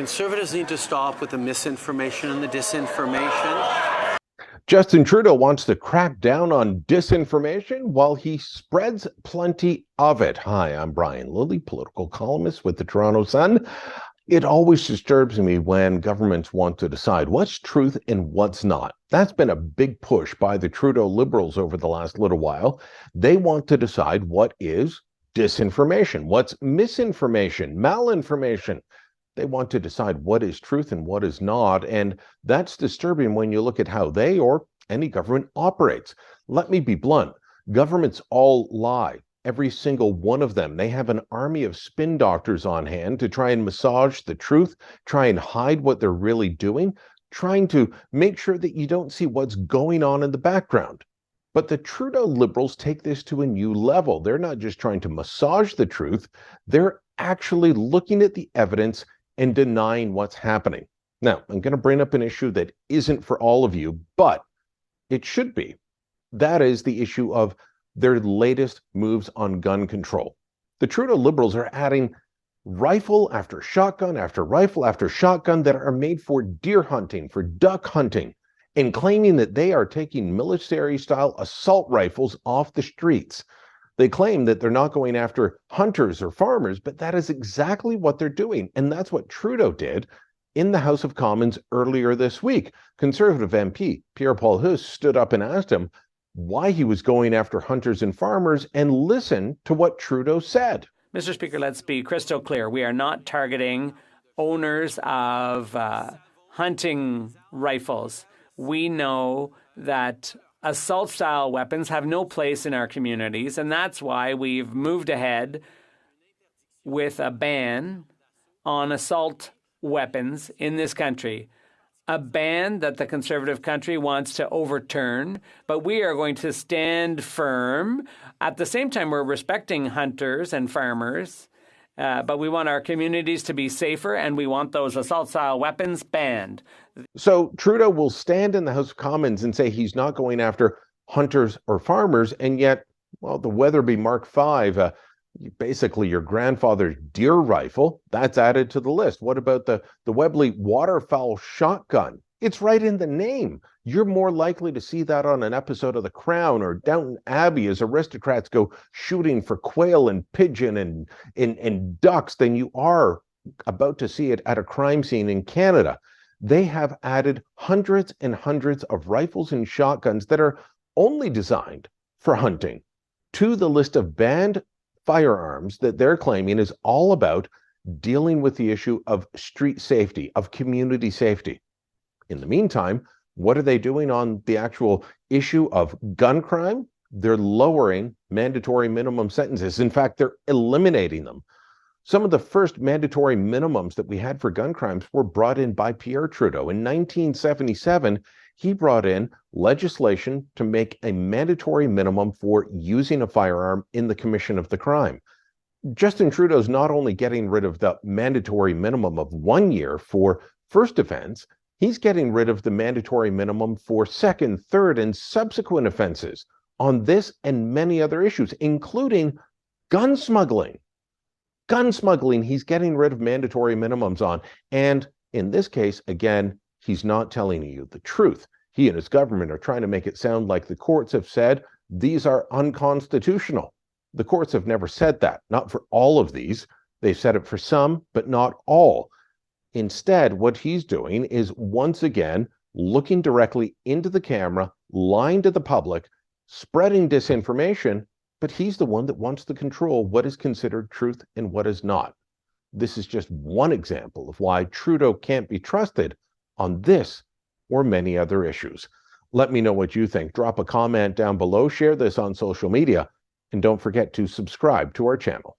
Conservatives need to stop with the misinformation and the disinformation. Justin Trudeau wants to crack down on disinformation while he spreads plenty of it. Hi, I'm Brian Lilley, political columnist with the Toronto Sun. It always disturbs me when governments want to decide what's truth and what's not. That's been a big push by the Trudeau Liberals over the last little while. They want to decide what is disinformation, what's misinformation, malinformation. They want to decide what is truth and what is not, and that's disturbing when you look at how they or any government operates. Let me be blunt. Governments all lie. Every single one of them. They have an army of spin doctors on hand to try and massage the truth, try and hide what they're really doing, trying to make sure that you don't see what's going on in the background. But the Trudeau Liberals take this to a new level. They're not just trying to massage the truth, they're actually looking at the evidence and denying what's happening. Now, I'm going to bring up an issue that isn't for all of you, but it should be. That is the issue of their latest moves on gun control. The Trudeau Liberals are adding rifle after shotgun after rifle after shotgun that are made for deer hunting, for duck hunting, and claiming that they are taking military-style assault rifles off the streets. They claim that they're not going after hunters or farmers, but that is exactly what they're doing. And that's what Trudeau did in the House of Commons earlier this week. Conservative MP Pierre-Paul Huss stood up and asked him why he was going after hunters and farmers, and listen to what Trudeau said. Mr. Speaker, let's be crystal clear. We are not targeting owners of hunting rifles. We know that assault-style weapons have no place in our communities, and that's why we've moved ahead with a ban on assault weapons in this country. A ban that the Conservative country wants to overturn, but we are going to stand firm. At the same time, we're respecting hunters and farmers, but we want our communities to be safer, and we want those assault-style weapons banned. So Trudeau will stand in the House of Commons and say he's not going after hunters or farmers, and yet, well, the Weatherby Mark V, basically your grandfather's deer rifle, that's added to the list. What about the Webley waterfowl shotgun? It's right in the name. You're more likely to see that on an episode of The Crown or Downton Abbey as aristocrats go shooting for quail and pigeon and ducks than you are about to see it at a crime scene in Canada. They have added hundreds and hundreds of rifles and shotguns that are only designed for hunting to the list of banned firearms that they're claiming is all about dealing with the issue of street safety, of community safety. In the meantime, what are they doing on the actual issue of gun crime? They're lowering mandatory minimum sentences. In fact, they're eliminating them. Some of the first mandatory minimums that we had for gun crimes were brought in by Pierre Trudeau. In 1977, he brought in legislation to make a mandatory minimum for using a firearm in the commission of the crime. Justin Trudeau's not only getting rid of the mandatory minimum of 1 year for first offense, he's getting rid of the mandatory minimum for second, third, and subsequent offenses on this and many other issues, including gun smuggling. Gun smuggling, he's getting rid of mandatory minimums on. And in this case, again, he's not telling you the truth. He and his government are trying to make it sound like the courts have said these are unconstitutional. The courts have never said that, not for all of these. They've said it for some, but not all. Instead, what he's doing is once again looking directly into the camera, lying to the public, spreading disinformation, but he's the one that wants to control what is considered truth and what is not. This is just one example of why Trudeau can't be trusted on this or many other issues. Let me know what you think. Drop a comment down below, share this on social media, and don't forget to subscribe to our channel.